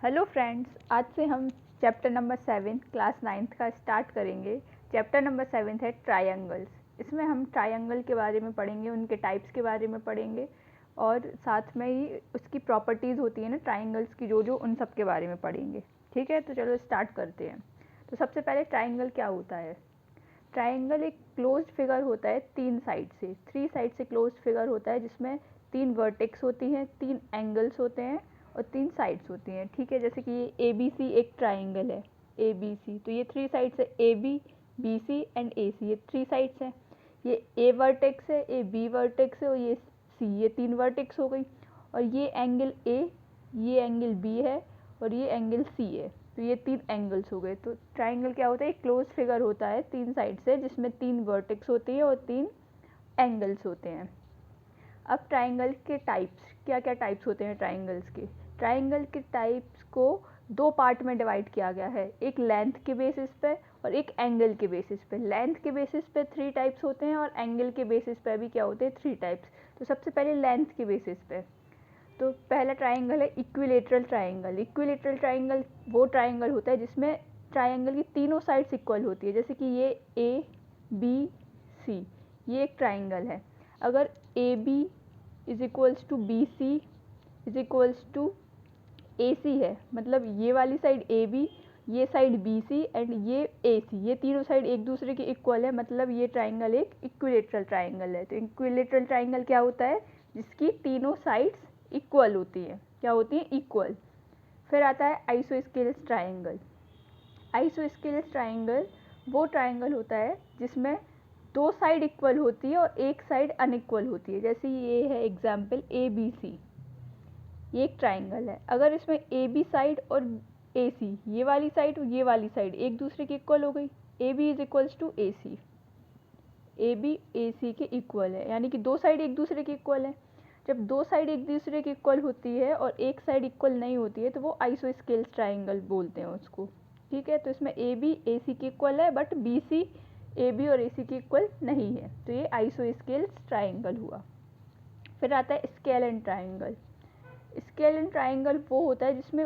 Hello friends, आज से हम चैप्टर नंबर 7 क्लास 9th का स्टार्ट करेंगे। चैप्टर नंबर 7 है ट्रायंगल्स। इसमें हम ट्रायंगल के बारे में पढ़ेंगे, उनके टाइप्स के बारे में पढ़ेंगे और साथ में ही उसकी प्रॉपर्टीज़ होती है ना ट्रायंगल्स की, जो उन सब के बारे में पढ़ेंगे। ठीक है, तो चलो स्टार्ट करते हैं। तो सबसे पहले ट्रायंगल क्या होता है। ट्रायंगल एक क्लोज्ड फिगर होता है, 3 साइड से क्लोज्ड फिगर होता है, जिसमें 3 वर्टेक्स होती हैं, 3 एंगल्स होते हैं और 3 साइड्स होती हैं। ठीक है, जैसे कि ये ए बी सी एक ट्राइंगल है, ए बी सी, तो ये 3 साइड्स है, ए बी सी एंड ए सी, ये 3 साइड्स हैं। ये ए वर्टेक्स है, ये बी वर्टेक्स है और ये सी, ये 3 वर्टेक्स हो गई। और ये एंगल ए, ये एंगल बी है और ये एंगल सी है, तो ये 3 एंगल्स हो गए। तो ट्राइंगल क्या होता है, एक क्लोज फिगर होता है 3 साइड से, जिसमें 3 वर्टेक्स होती है और 3 एंगल्स होते हैं। अब ट्राइंगल के टाइप्स, क्या क्या टाइप्स होते हैं ट्राइंगल्स के। ट्राइंगल के टाइप्स को 2 पार्ट में डिवाइड किया गया है, एक लेंथ के बेसिस पे और एक एंगल के बेसिस पे। लेंथ के बेसिस पे 3 टाइप्स होते हैं और एंगल के बेसिस पे भी क्या होते हैं, 3 टाइप्स। तो सबसे पहले लेंथ के बेसिस पे, तो पहला ट्राइंगल है इक्विलेटरल ट्राइंगल। इक्विलेटरल ट्राइंगल वो ट्राइंगल होता है जिसमें ट्राइंगल की तीनों साइड्स इक्वल होती है, जैसे कि ये ए बी सी, ये एक ट्राइंगल है। अगर A B is equals to B C is equals to A C है, मतलब ये वाली साइड ए बी, ये साइड बी सी एंड ये ए सी, ये तीनों साइड एक दूसरे के इक्वल है, मतलब ये ट्राइंगल एक इक्विलेटरल ट्राइंगल है। तो इक्विलेटरल ट्राइंगल क्या होता है, जिसकी तीनों साइड्स इक्वल होती है। क्या होती है, इक्वल। फिर आता है आइसोस्केलस ट्राइंगल। आइसोस्केलस ट्राइंगल वो ट्राइंगल होता है जिसमें 2 साइड इक्वल होती है और एक साइड अनइक्वल होती है। जैसे ये है एग्जाम्पल ए बी सी, ये एक ट्राइंगल है। अगर इसमें ए बी साइड और ए सी, ये वाली साइड और ये वाली साइड एक दूसरे की इक्वल हो गई, A B is equals to A C, A B A C के इक्वल है, यानी कि 2 साइड एक दूसरे की इक्वल है। जब 2 साइड एक दूसरे की इक्वल होती है और एक साइड इक्वल नहीं होती है, तो वो आइसोस्केल्स ट्राइंगल बोलते हैं उसको। ठीक है, तो इसमें ए बी ए सी की इक्वल है, but B C A B और ए सी की इक्वल नहीं है, तो ये आइसोस्केल्स ट्राइंगल हुआ। फिर आता है स्केलेन ट्राइंगल। स्केलेन ट्राइंगल वो होता है जिसमें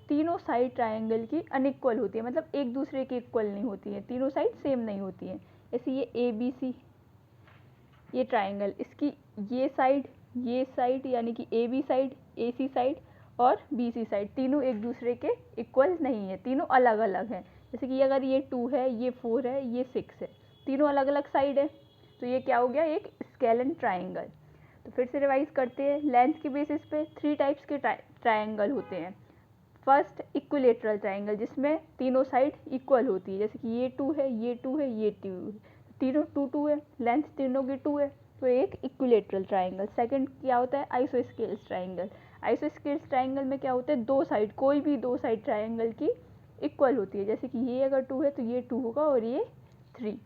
तीनों साइड ट्राइंगल की अनइक्वल होती है, मतलब एक दूसरे की इक्वल नहीं होती है, तीनों साइड सेम नहीं होती हैं। जैसे ये ए बी सी, ये ट्राइंगल, इसकी ये साइड यानी कि A B side, A C side और बी सी साइड, तीनों एक दूसरे के इक्वल नहीं है, तीनों अलग अलग हैं। जैसे कि अगर ये 2 है, ये 4 है, ये 6 है, तीनों अलग अलग साइड है, तो ये क्या हो गया, एक स्केलेन ट्राइंगल। तो फिर से रिवाइज करते हैं। लेंथ के बेसिस पे 3 टाइप्स के ट्राइंगल होते हैं। फर्स्ट इक्विलेटरल ट्राइंगल, जिसमें तीनों साइड इक्वल होती है, जैसे कि ये 2 है, ये 2 है, ये 2 है, तीनों 2 2 है, लेंथ तीनों की 2 है, तो एक इक्विलेटरल ट्राइंगल। सेकंड क्या होता है, आइसोस्केल्स ट्राइंगल। आइसोस्केल्स ट्राइंगल में क्या होता है, 2 साइड, कोई भी 2 साइड ट्राइंगल की इक्वल होती है, जैसे कि ये अगर 2 है तो ये 2 होगा और ये 3,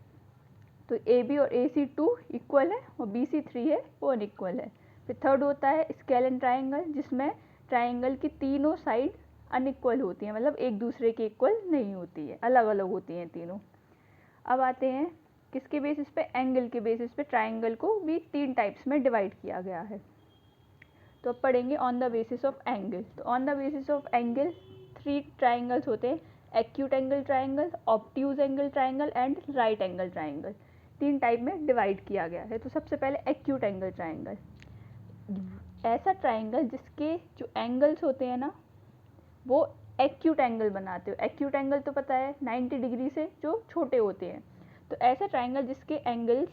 तो ए बी और ए सी 2 इक्वल है और बी सी 3 है, वो अनइक्वल है। फिर थर्ड होता है स्केलेन ट्राइंगल, जिसमें ट्राइंगल की तीनों साइड अनइक्वल होती हैं, मतलब एक दूसरे के इक्वल नहीं होती है, अलग अलग होती हैं तीनों। अब आते हैं किसके बेसिस पे, एंगल के बेसिस पे ट्राइंगल को भी 3 टाइप्स में डिवाइड किया गया है। तो अब पढ़ेंगे on the basis of angle. तो on the basis of angle 3 triangles होते हैं, acute angle triangle, obtuse angle triangle and right angle triangle. 3 type में डिवाइड किया गया है। तो सबसे पहले एक्यूट एंगल ट्राइंगल, ऐसा ट्राइंगल जिसके जो एंगल्स होते हैं ना, वो एक्यूट एंगल बनाते हो। एक्यूट एंगल तो पता है 90 डिग्री से जो छोटे होते हैं, तो ऐसा ट्राइंगल जिसके एंगल्स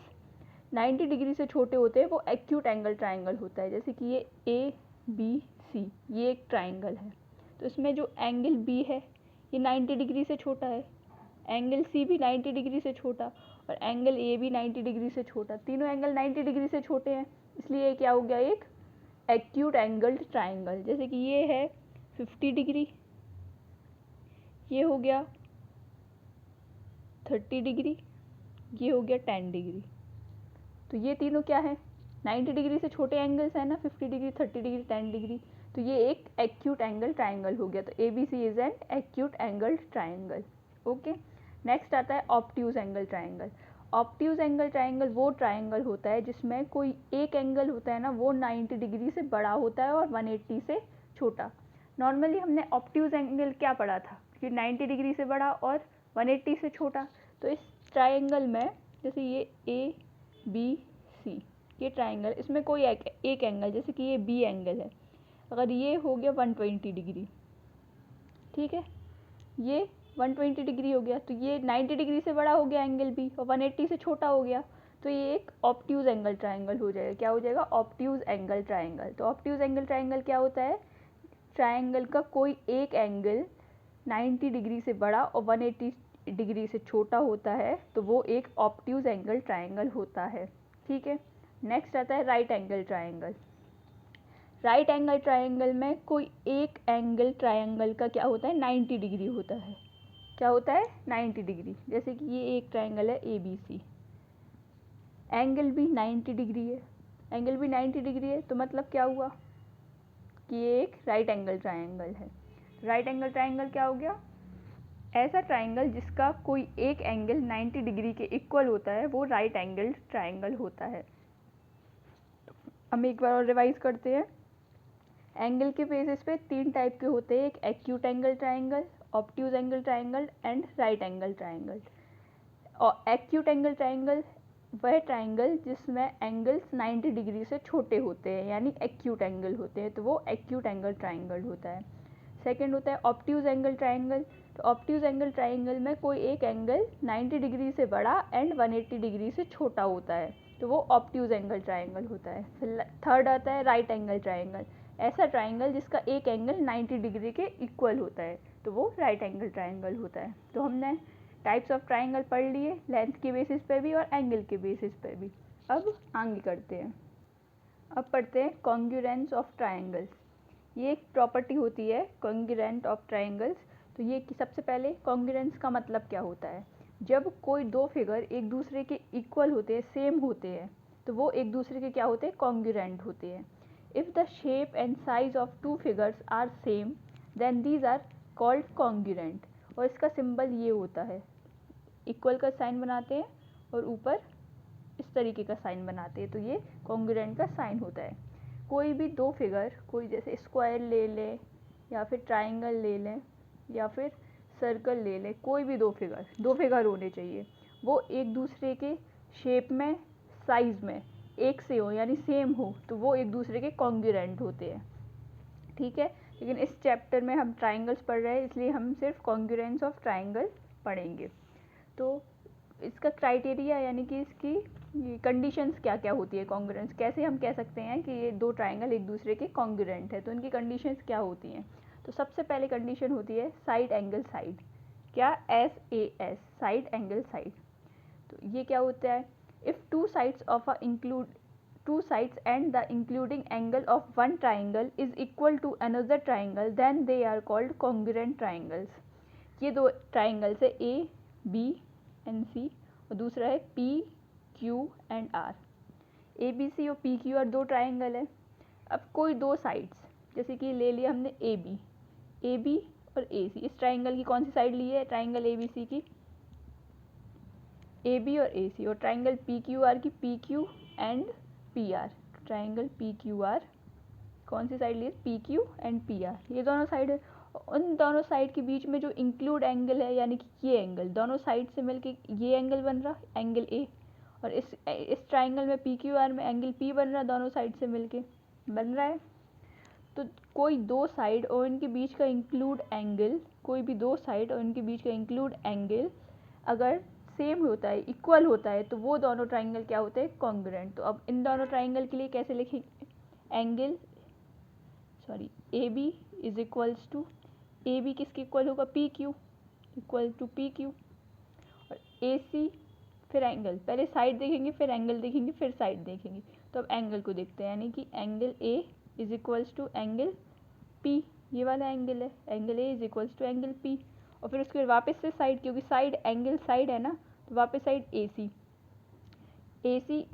90 डिग्री से छोटे होते हैं, वो एक्यूट एंगल ट्राइंगल होता है। जैसे कि ये ए बी सी, ये एक ट्राइंगल है, तो इसमें जो एंगल बी है ये 90 डिग्री से छोटा है, एंगल सी भी 90 डिग्री से छोटा और एंगल ए भी 90 डिग्री से छोटा, तीनों एंगल 90 डिग्री से छोटे हैं, इसलिए क्या हो गया, एक एक्यूट एंगल्ड ट्राइंगल। जैसे कि ये है 50 डिग्री, ये हो गया 30 डिग्री, ये हो गया 10 डिग्री, तो ये तीनों क्या है, 90 डिग्री से छोटे एंगल्स है ना, 50 डिग्री, 30 डिग्री, 10 डिग्री, तो ये एक एक्यूट एंगल ट्राइंगल हो गया। तो A B C is an acute angle triangle. Okay, next आता है obtuse angle triangle. Obtuse angle triangle वो ट्राइंगल होता है जिसमें कोई एक एंगल होता है ना, वो 90 डिग्री से बड़ा होता है और 180 से छोटा। नॉर्मली हमने ऑब्ट्यूज एंगल क्या पढ़ा था कि 90 डिग्री से बड़ा और 180 से छोटा। तो इस ट्राइंगल में जैसे ये ए बी सी ये ट्राइंगल, इसमें कोई एक एंगल जैसे कि ये बी एंगल है, अगर ये हो गया 120 डिग्री, ठीक है, ये 120 डिग्री हो गया, तो ये 90 डिग्री से बड़ा हो गया एंगल बी और 180 से छोटा हो गया, तो ये एक ऑब्ट्यूज एंगल ट्राइंगल हो जाएगा। क्या हो जाएगा? Obtuse angle triangle. तो ऑब्ट्यूज एंगल ट्राइंगल क्या होता है? ट्राइंगल का कोई एक एंगल 90 डिग्री से बड़ा और 180 डिग्री से छोटा होता है, तो वो एक ऑब्ट्यूज एंगल ट्राइंगल होता है। ठीक है, नेक्स्ट आता है right angle triangle. Right angle triangle में कोई एक एंगल ट्राइंगल का क्या होता है? 90 डिग्री होता है। क्या होता है? 90 डिग्री। जैसे कि ये एक ट्राइंगल है ए बी सी, एंगल भी 90 डिग्री है, एंगल भी 90 डिग्री है, तो मतलब क्या हुआ कि ये एक राइट एंगल ट्राइंगल है। राइट एंगल ट्राइंगल क्या हो गया? ऐसा ट्राइंगल जिसका कोई एक एंगल 90 डिग्री के इक्वल होता है, वो राइट एंगल ट्राइंगल होता है। हम एक बार और रिवाइज करते हैं। एंगल के बेसिस पे 3 टाइप के होते हैं, एक acute angle triangle, obtuse angle triangle and right angle triangle. और एक्यूट एंगल ट्राइंगल वह ट्राइंगल जिसमें एंगल्स 90 डिग्री से छोटे होते हैं, यानी एक्यूट एंगल होते हैं, तो वो एक्यूट एंगल ट्राइंगल होता है। सेकंड होता है ऑब्ट्यूज एंगल ट्राइंगल। तो ऑब्ट्यूज एंगल ट्राइंगल में कोई एक एंगल 90 डिग्री से बड़ा एंड 180 डिग्री से छोटा होता है, तो वो ऑब्ट्यूज एंगल ट्राइंगल होता है। फिर थर्ड आता है राइट एंगल ट्राइंगल। ऐसा ट्राइंगल जिसका एक एंगल 90 डिग्री के इक्वल होता है, तो वो राइट एंगल ट्राइंगल होता है। तो हमने टाइप्स ऑफ ट्राइंगल पढ़ लिए, लेंथ के बेसिस पे भी और एंगल के बेसिस पे भी। अब आगे करते हैं। अब पढ़ते हैं कॉन्ग्रुएंस ऑफ ट्राइंगल्स। ये एक प्रॉपर्टी होती है कॉन्ग्रुएंट ऑफ ट्राइंगल्स। तो ये कि सबसे पहले कॉन्ग्रुएंस का मतलब क्या होता है? जब कोई दो फिगर एक दूसरे के इक्वल होते हैं, सेम होते हैं, तो वो एक दूसरे के क्या होते हैं? कॉन्ग्रुएंट होते हैं। If the shape and size of two figures are same then these are called congruent. और इसका सिंबल ये होता है, इक्वल का साइन बनाते हैं और ऊपर इस तरीके का साइन बनाते हैं, तो ये कॉन्ग्रुएंट का साइन होता है। कोई भी दो फिगर, कोई जैसे स्क्वायर ले लें या फिर ट्राइंगल ले लें या फिर सर्कल ले लें, कोई भी दो फिगर होने चाहिए, वो एक दूसरे के शेप में, साइज़ में एक से हो, यानी सेम हो, तो वो एक दूसरे के कॉन्ग्रुएंट होते हैं। ठीक है, लेकिन इस चैप्टर में हम ट्राइंगल्स पढ़ रहे हैं, इसलिए हम सिर्फ कॉन्ग्रुएंस ऑफ ट्राइंगल पढ़ेंगे। तो इसका क्राइटेरिया यानी कि इसकी कंडीशंस क्या क्या होती है, कॉन्ग्रुएंस कैसे हम कह सकते हैं कि ये दो ट्राइंगल एक दूसरे के कॉन्ग्रुएंट है, तो इनकी कंडीशंस क्या होती हैं? तो सबसे पहले कंडीशन होती है साइड एंगल साइड। क्या? SAS, side angle side. तो ये क्या होता है? If two sides and the including angle of one triangle is equal to another triangle, then they are called congruent triangles. ये दो ट्राइंगल्स है A, B and C और दूसरा है P, Q and R। A, B, C और P, Q और दो triangle है। अब कोई दो साइड्स, जैसे कि ले लिया हमने A B और AC। इस ट्राइंगल की कौन सी साइड ली है? ट्राइंगल ABC की AB और AC, और ट्राइंगल PQR की PQ and PR। Triangle PQR कौन सी साइड ली है? PQ एंड PR, ये दोनों साइड है। उन दोनों साइड के बीच में जो इंक्लूड एंगल है, यानी कि ये एंगल दोनों साइड से मिलके ये एंगल बन रहा, एंगल A, और इस ट्राइंगल में PQR में एंगल P बन रहा, दोनों साइड से मिलके बन रहा है। तो कोई दो साइड और इनके बीच का इंक्लूड एंगल, कोई भी दो साइड और इनके बीच का इंक्लूड एंगल अगर सेम होता है, इक्वल होता है, तो वो दोनों ट्राइंगल क्या होते हैं? कॉन्ग्रुएंट। तो अब इन दोनों ट्राइंगल के लिए कैसे लिखेंगे? AB is equals to, AB किसके इक्वल होगा? PQ, equal to PQ। और AC फिर एंगल, पहले साइड देखेंगे फिर एंगल देखेंगे फिर साइड देखेंगे। तो अब एंगल को देखते हैं, यानी कि angle A is equals to angle P, ये वाला एंगल है, angle A is equals to angle P। और फिर उसके बाद वापस से साइड, क्योंकि साइड एंगल साइड है ना, तो वापस side AC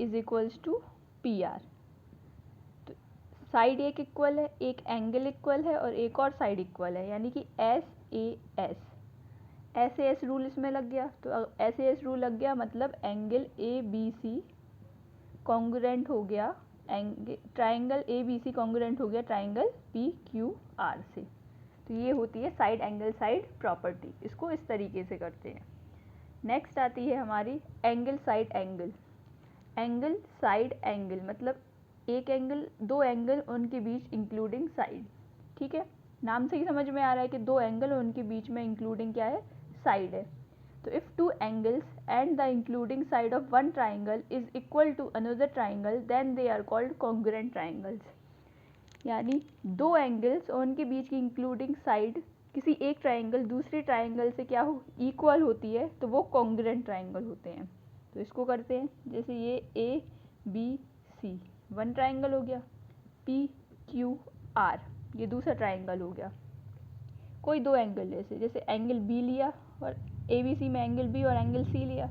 is equals to PR। तो साइड एक इक्वल है, एक एंगल इक्वल है और एक और साइड इक्वल है, यानी कि SAS रूल इसमें लग गया। तो SAS रूल लग गया मतलब एंगल ABC कॉन्ग्रुएंट हो गया, ट्राइंगल ABC कॉन्ग्रुएंट हो गया ट्राइंगल PQR से। तो ये होती है साइड एंगल साइड प्रॉपर्टी, इसको इस तरीके से करते हैं। नेक्स्ट आती है हमारी angle side angle. Angle side angle मतलब एक एंगल, दो एंगल, उनके बीच इंक्लूडिंग साइड। ठीक है, नाम से ही समझ में आ रहा है कि दो एंगल और उनके बीच में इंक्लूडिंग क्या है, साइड है। तो if two angles and the including side of one triangle is equal to another triangle then they are called congruent triangles. यानी दो एंगल्स और उनके बीच की इंक्लूडिंग साइड किसी एक ट्राइंगल दूसरे ट्राइंगल से क्या हो, इक्वल होती है, तो वो कॉन्ग्रुएंट ट्राइंगल होते हैं। तो इसको करते हैं, जैसे ये A B C one triangle हो गया, पी क्यू आर ये दूसरा ट्राइंगल हो गया। कोई दो एंगल जैसे एंगल बी लिया और ए बी सी में एंगल बी और एंगल सी लिया,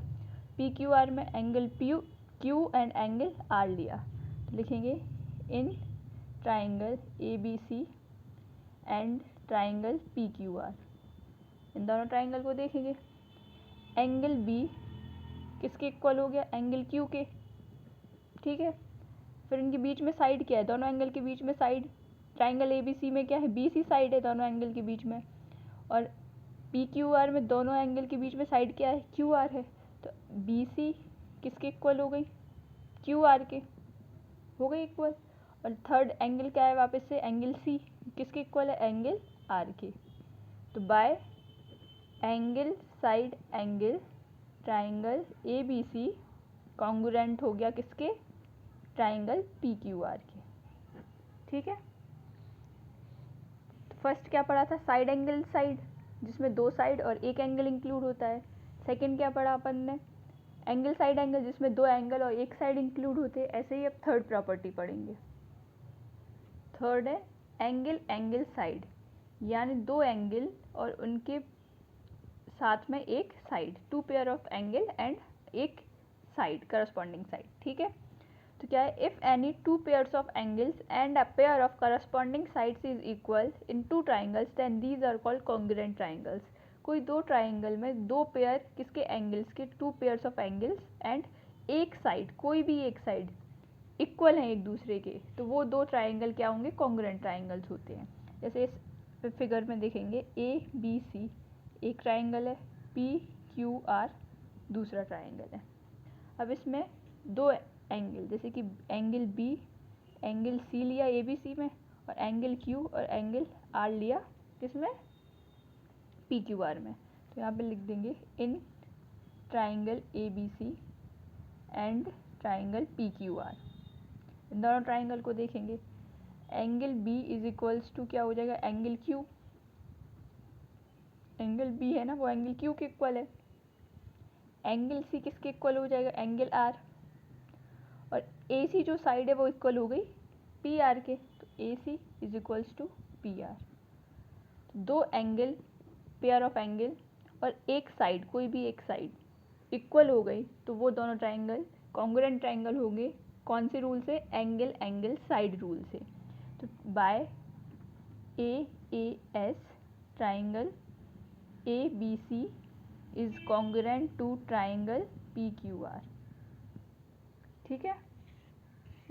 पी क्यू आर में angle Q and angle R लिया, तो लिखेंगे in triangle A B C and triangle P Q R. इन दोनों ट्राइंगल को देखेंगे, एंगल बी किसके इक्वल हो गया, एंगल क्यू के। ठीक है, फिर इनके बीच में साइड क्या है, दोनों एंगल के बीच में side, triangle A B C में क्या है, बी सी साइड है दोनों एंगल के बीच में, और पी क्यू आर में दोनों एंगल के बीच में साइड क्या है, क्यू आर है। तो बी सी किसके इक्वल हो गई, क्यू आर के हो गई इक्वल। और थर्ड एंगल क्या है, वापस से एंगल सी किसके इक्वल है, एंगल आर के। तो by angle side angle triangle A B C congruent हो गया किसके, ट्राइंगल पी क्यू आर के। ठीक है, तो फर्स्ट क्या पढ़ा था, साइड एंगल साइड, जिसमें दो साइड और एक एंगल इंक्लूड होता है। सेकंड क्या पढ़ा अपन ने, एंगल साइड एंगल, जिसमें दो एंगल और एक साइड इंक्लूड होते हैं। ऐसे ही अब थर्ड प्रॉपर्टी पढ़ेंगे। थर्ड है एंगल एंगल साइड, यानी दो एंगल और उनके साथ में एक side, two pair of angle and एक साइड, करस्पॉन्डिंग साइड। ठीक है, तो क्या है, if any two pairs of angles and a pair of corresponding sides is equal in two triangles then these are called congruent triangles. कोई दो triangle में दो पेयर किसके, एंगल्स के, two pairs of angles and एक side, कोई भी एक साइड इक्वल हैं एक दूसरे के, तो वो दो ट्राइंगल क्या होंगे, कॉन्ग्रुएंट ट्राइंगल्स होते हैं। जैसे इस फिगर में देखेंगे, ए बी सी एक ट्राइंगल है, पी क्यू आर दूसरा ट्राइंगल है। अब इसमें दो एंगल, जैसे कि एंगल बी एंगल सी लिया ए बी सी में, और एंगल क्यू और एंगल आर लिया किसमें, पी क्यू आर में। तो यहाँ पे लिख देंगे in triangle A B C and triangle P Q R. इन दोनों ट्राइंगल को देखेंगे, angle B is equals to क्या हो जाएगा, एंगल क्यू, एंगल बी है ना वो एंगल क्यू के इक्वल है। एंगल सी किसके इक्वल हो जाएगा, एंगल आर, और ए सी जो साइड है वो इक्वल हो गई पी आर के, तो A C is equals to P R. दो एंगल, पेयर ऑफ एंगल और एक साइड, कोई भी एक साइड इक्वल हो गई, तो वो दोनों ट्राइंगल कॉन्ग्रुएंट ट्राइंगल होंगे। कौन से रूल से, एंगल एंगल साइड रूल से। तो by A S triangle A B C is congruent to triangle P Q R. ठीक है,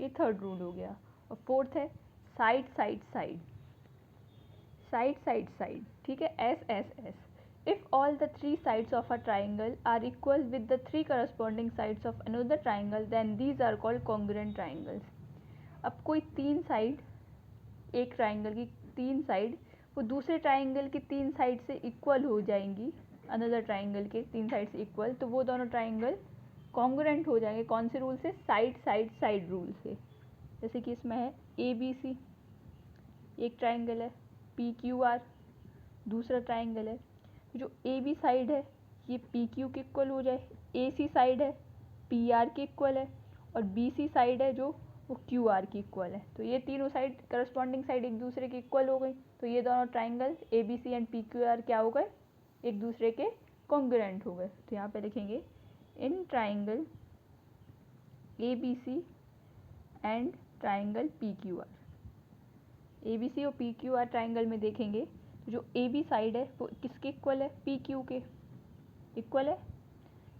ये थर्ड रूल हो गया। और फोर्थ है side side side, side side side. ठीक है, S S S, if all the three sides of a triangle are equal with the three corresponding sides of another triangle then these are called congruent triangles. अब कोई तीन side, एक triangle की तीन side वो दूसरे ट्राइंगल की तीन साइड से इक्वल हो जाएंगी, अनदर ट्राइंगल के तीन साइड से इक्वल, तो वो दोनों ट्राइंगल कॉन्ग्रुएंट हो जाएंगे। कौन से रूल से, साइड साइड साइड रूल से। जैसे कि इसमें है ए बी सी एक ट्राइंगल है, पी क्यू आर दूसरा ट्राइंगल है, जो ए बी साइड है ये पी क्यू के इक्वल हो जाए, ए सी साइड है पी आर के इक्वल है, और बी सी साइड है जो वो क्यू आर की इक्वल है। तो ये तीनों साइड, करस्पॉन्डिंग साइड एक दूसरे के इक्वल हो गई, तो ये दोनों triangle A B C and P Q R क्या हो गए, एक दूसरे के कॉन्ग्रुएंट हो गए। तो यहाँ पे लिखेंगे in triangle A B C and triangle P Q R. A B C और पी क्यू आर ट्राइंगल में देखेंगे तो जो ए बी साइड है वो किसके इक्वल है, पी क्यू के इक्वल है।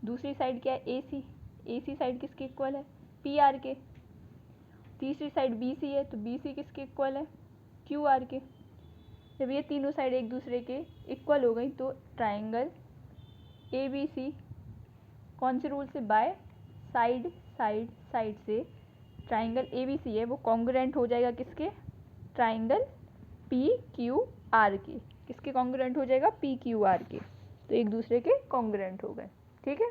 दूसरी साइड क्या है, ए सी साइड किसके इक्वल है, पी आर के। तीसरी साइड बी सी है, तो बी सी किसके इक्वल है, क्यू आर के। जब ये तीनों साइड एक दूसरे के इक्वल हो गई तो ट्राइंगल ABC कौन से रूल से, बाय साइड साइड साइड से ट्राइंगल ABC है वो कॉन्ग्रुएंट हो जाएगा किसके, ट्राइंगल PQR के। किसके कॉन्ग्रुएंट हो जाएगा, PQR के। तो एक दूसरे के कॉन्ग्रुएंट हो गए, ठीक है।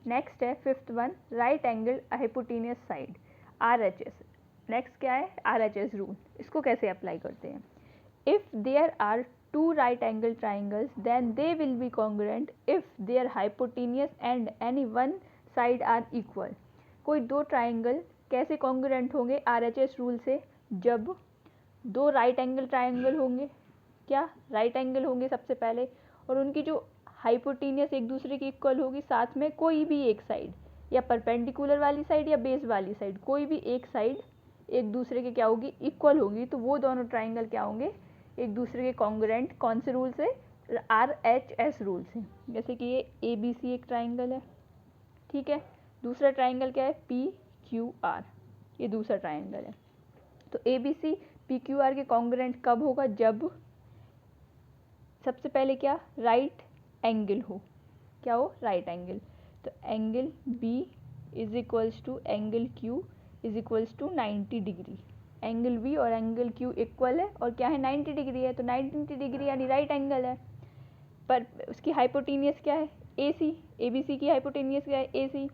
नेक्स्ट है fifth one, right angle hypotenuse side, RHS। Next क्या है, RHS रूल। इसको कैसे अप्लाई करते हैं, if there are two right angle triangles then they will be congruent if their hypotenuse and any one side are equal. कोई दो triangle कैसे congruent होंगे RHS रूल से, जब दो राइट एंगल ट्राइंगल होंगे, क्या राइट एंगल होंगे सबसे पहले, और उनकी जो हाइपोटेन्यूस एक दूसरे की इक्वल होगी, साथ में कोई भी एक साइड या परपेंडिकुलर वाली साइड या बेस वाली साइड, कोई भी एक साइड एक दूसरे के क्या होगी, इक्वल होगी, तो वो दोनों ट्राइंगल क्या होंगे, एक दूसरे के कॉन्ग्रुएंट। कौन से रूल से, RHS रूल से। जैसे कि ये ABC एक ट्राइंगल है, ठीक है, दूसरा ट्राइंगल क्या है, PQR, ये दूसरा ट्राइंगल है। तो ABC PQR के कॉन्ग्रुएंट कब होगा, जब सबसे पहले क्या, राइट एंगल हो, क्या हो, राइट एंगल। तो angle B is equals to angle Q is equals to 90 degree. Angle B और एंगल Q इक्वल है और क्या है, 90 डिग्री है, तो 90 डिग्री यानी राइट एंगल है। पर उसकी हाइपोटेन्यूस क्या है, AC। ABC की हाइपोटेन्यूस क्या है, AC।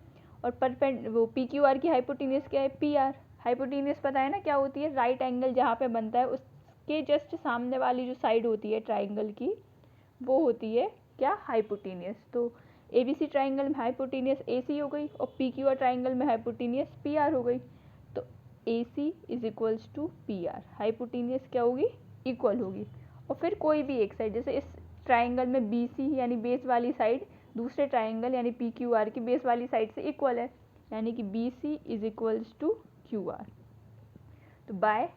और वो PQR की हाइपोटेन्यूस क्या है, PR। हाइपोटेन्यूस पता है ना क्या होती है, राइट एंगल जहाँ पे बनता है उसके जस्ट सामने वाली जो साइड होती है ट्राइंगल की, वो होती है क्या, हाइपोटेन्यूस। तो ABC ट्राइंगल में हाइपोटेन्यूस AC हो गई और PQR ट्राइंगल में हाइपोटेन्यूस PR हो गई। तो AC is equals to PR, hypotenuse क्या होगी, इक्वल होगी। और फिर कोई भी एक साइड, जैसे इस ट्राइंगल में BC यानी बेस वाली साइड दूसरे ट्राइंगल यानी PQR की बेस वाली साइड से इक्वल है, यानी कि BC is equals to QR। तो बाय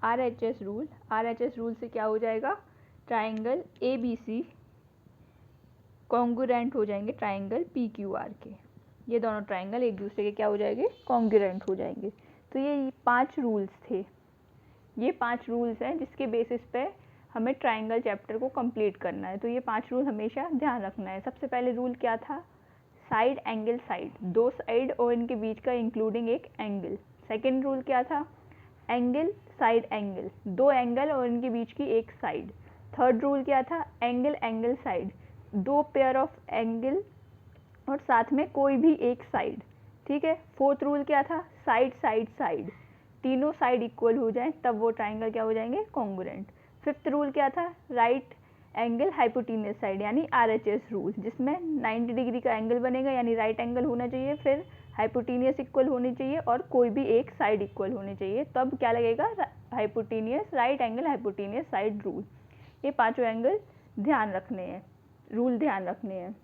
RHS रूल से क्या हो जाएगा, ट्राइंगल ABC कॉन्ग्रुएंट हो जाएंगे ट्राइंगल PQR के। ये दोनों ट्राइंगल एक दूसरे के क्या हो जाएंगे, कॉन्ग्रुएंट हो जाएंगे। तो ये 5 रूल्स थे, ये 5 रूल्स हैं जिसके बेसिस पे हमें ट्राइंगल चैप्टर को कंप्लीट करना है। तो ये 5 रूल हमेशा ध्यान रखना है। सबसे पहले रूल क्या था, साइड एंगल साइड, दो साइड और इनके बीच का इंक्लूडिंग एक एंगल। सेकेंड रूल क्या था, एंगल साइड एंगल, दो एंगल और इनके बीच की एक साइड। थर्ड रूल क्या था, एंगल एंगल साइड, दो पेयर ऑफ एंगल और साथ में कोई भी एक साइड, ठीक है। फोर्थ रूल क्या था, साइड साइड साइड, तीनों साइड इक्वल हो जाए तब वो ट्राइंगल क्या हो जाएंगे, कॉन्ग्रुएंट। फिफ्थ रूल क्या था, राइट एंगल हाइपोटेन्यूस साइड यानी RHS रूल, जिसमें 90 डिग्री का एंगल बनेगा यानी राइट एंगल होना चाहिए, फिर हाइपोटेन्यूस इक्वल होनी चाहिए और कोई भी एक साइड इक्वल होनी चाहिए, तब क्या लगेगा, hypotenuse right angle hypotenuse side rule. ये पांचों एंगल ध्यान रखने हैं, रूल ध्यान रखने हैं।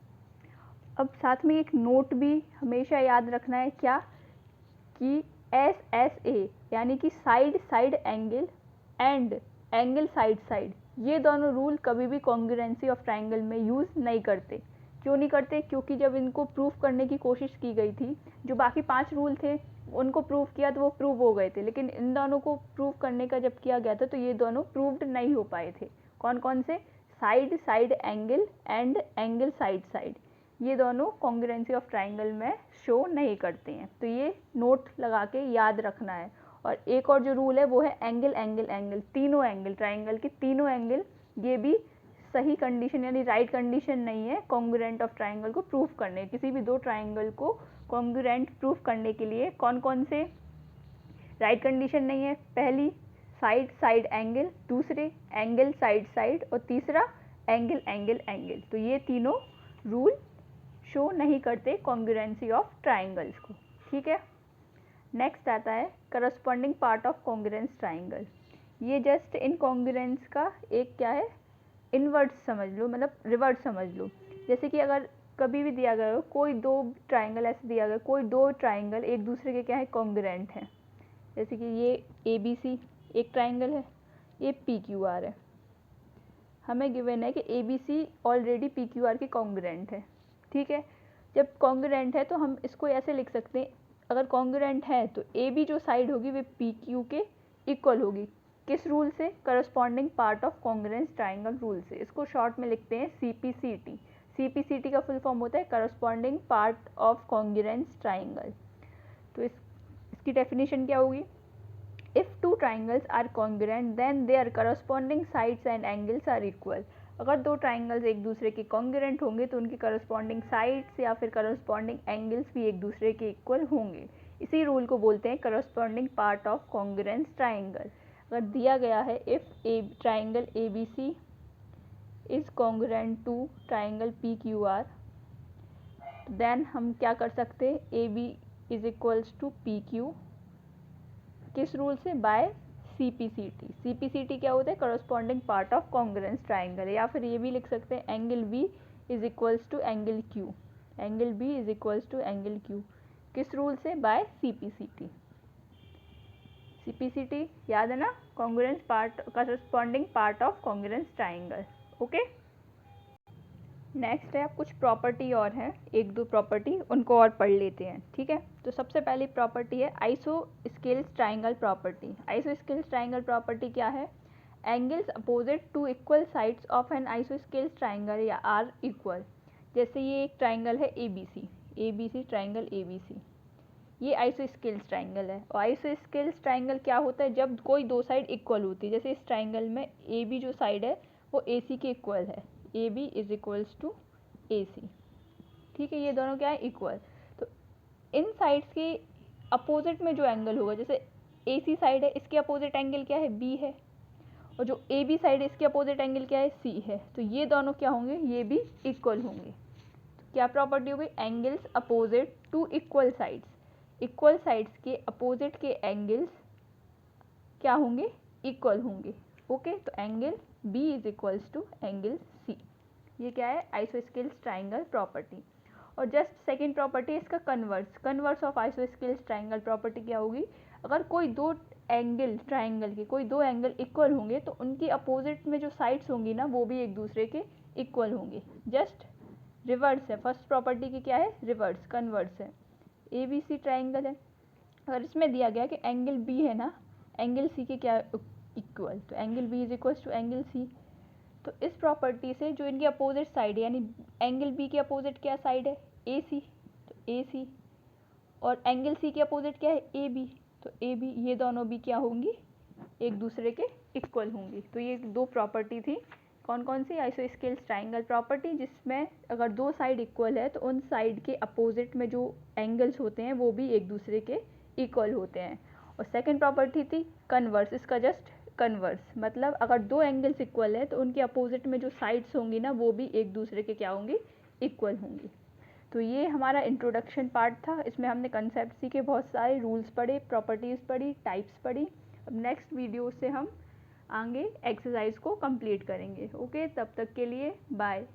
अब साथ में एक नोट भी हमेशा याद रखना है, क्या कि SSA यानी कि side side angle and angle side side, ये दोनों रूल कभी भी कॉन्ग्रुएंसी ऑफ ट्राइंगल में यूज़ नहीं करते। क्यों नहीं करते, क्योंकि जब इनको प्रूफ करने की कोशिश की गई थी, जो बाकी 5 रूल थे उनको प्रूफ किया तो वो प्रूव हो गए थे, लेकिन इन दोनों को प्रूव करने का जब किया गया था तो ये दोनों प्रूव्ड नहीं हो पाए थे। कौन कौन से, side side angle and angle side side, ये दोनों कॉन्ग्रुएंसी ऑफ ट्राइंगल में शो नहीं करते हैं। तो ये नोट लगा के याद रखना है। और एक और जो रूल है वो है एंगल एंगल एंगल, तीनों एंगल ट्राइंगल के तीनों एंगल, ये भी सही कंडीशन यानी राइट कंडीशन नहीं है कॉन्ग्रुएंट ऑफ ट्राइंगल को प्रूफ करने। किसी भी दो ट्राइंगल को कॉन्ग्रुएंट प्रूफ करने के लिए कौन कौन से राइट कंडीशन नहीं है, पहली साइड साइड एंगल, दूसरे एंगल साइड साइड और तीसरा एंगल एंगल एंगल। तो ये तीनों रूल शो नहीं करते कॉन्ग्रुएंसी ऑफ ट्राइंगल्स को, ठीक है। नेक्स्ट आता है corresponding part of congruence triangle. ये जस्ट इनकॉन्ग्रुएंस का एक क्या है, इनवर्स समझ लो, मतलब रिवर्स समझ लो। जैसे कि अगर कभी भी दिया गया हो कोई दो ट्राइंगल, ऐसे दिया गया कोई दो ट्राइंगल एक दूसरे के क्या है, कॉन्ग्रुएंट है। जैसे कि ये ABC एक ट्राइंगल है, ये PQR है। हमें गिवन है कि ABC ऑलरेडी PQR के कॉन्ग्रुएंट है, ठीक है। जब कॉन्ग्रुएंट है तो हम इसको ऐसे लिख सकते हैं, अगर कॉन्ग्रुएंट है तो AB जो साइड होगी वे PQ के इक्वल होगी। किस रूल से? Corresponding part of congruence triangle rule से। इसको शॉर्ट में लिखते हैं CPCT। CPCT का फुल फॉर्म होता है corresponding part of congruence triangle. तो इसकी डेफिनेशन क्या होगी? If two triangles are congruent then their corresponding sides and angles are equal. अगर दो ट्राइंगल्स एक दूसरे के कॉन्ग्रुएंट होंगे तो उनकी करस्पॉन्डिंग साइड्स या फिर करस्पॉन्डिंग एंगल्स भी एक दूसरे के इक्वल होंगे। इसी रूल को बोलते हैं corresponding part of congruence triangle. अगर दिया गया है if a triangle ABC is congruent to triangle PQR, then हम क्या कर सकते हैं? AB is equals to PQ। किस रूल से? By CPCT। CPCT क्या होता है? Corresponding part of congruence triangle. या फिर ये भी लिख सकते हैं angle B is equals to angle Q। Angle B is equals to angle Q। किस रूल से? By CPCT। CPCT याद है ना? Congruence part, corresponding part of congruence triangle. Okay, next है अब कुछ प्रॉपर्टी और है, एक दो प्रॉपर्टी, उनको और पढ़ लेते हैं। ठीक है, तो सबसे पहली प्रॉपर्टी है isosceles triangle property. Isosceles triangle property क्या है? Angles opposite to equal sides of an isosceles triangle या आर इक्वल। जैसे ये एक ट्राइंगल है ABC ट्राइंगल ABC, ये आइसोस्केल्स ट्राइंगल है। और आइसोस्केल्स ट्राइंगल क्या होता है? जब कोई दो साइड इक्वल होती है। जैसे इस ट्राइंगल में AB जो साइड है वो AC के इक्वल है, AB is equals to AC। ठीक है, ये दोनों क्या है? इक्वल। तो इन साइड्स के अपोजिट में जो एंगल होगा, जैसे AC साइड है, इसके अपोजिट एंगल क्या है? B है। और जो AB साइड है, इसके अपोजिट एंगल क्या है? C है। तो ये दोनों क्या होंगे? ये भी इक्वल होंगे। तो क्या प्रॉपर्टी हो गई? Angles opposite to equal sides, equal sides के अपोजिट के एंगल्स क्या होंगे? इक्वल होंगे। ओके, तो angle B is equals to angle C। ये क्या है? Isosceles triangle property. और जस्ट सेकंड प्रॉपर्टी है इसका converse of isosceles triangle property क्या होगी? अगर कोई दो एंगल ट्राइंगल के कोई दो एंगल इक्वल होंगे तो उनकी अपोजिट में जो साइड्स होंगी ना वो भी एक दूसरे के इक्वल होंगे। जस्ट रिवर्स है, फर्स्ट प्रॉपर्टी की क्या है? रिवर्स, कन्वर्स है। ABC ट्राइंगल है, अगर इसमें दिया गया कि एंगल B है ना, एंगल C के क्या इक्वल, तो angle B is equal to angle C। तो इस प्रॉपर्टी से जो इनकी अपोजिट साइड है, यानी एंगल B के अपोजिट क्या साइड है? AC, तो AC। और एंगल C के अपोजिट क्या है? AB, तो AB। ये दोनों भी क्या होंगी? एक दूसरे के इक्वल होंगी। तो ये दो प्रॉपर्टी थी। कौन कौन सी? आइसोस्केल्स ट्राइंगल प्रॉपर्टी, जिसमें अगर दो साइड इक्वल है तो उन साइड के अपोजिट में जो एंगल्स होते हैं वो भी एक दूसरे के इक्वल होते हैं। और सेकंड प्रॉपर्टी थी कन्वर्स, इसका जस्ट कन्वर्स, मतलब अगर दो एंगल्स इक्वल है तो उनके अपोजिट में जो साइड्स होंगी ना वो भी एक दूसरे के क्या होंगी? इक्वल होंगी। तो ये हमारा इंट्रोडक्शन पार्ट था, इसमें हमने कंसेप्ट सीखे, बहुत सारे रूल्स पढ़े, प्रॉपर्टीज़ पढ़ी, टाइप्स पढ़ी। अब नेक्स्ट वीडियो से हम आगे एक्सरसाइज को कंप्लीट करेंगे। ओके, तब तक के लिए बाय।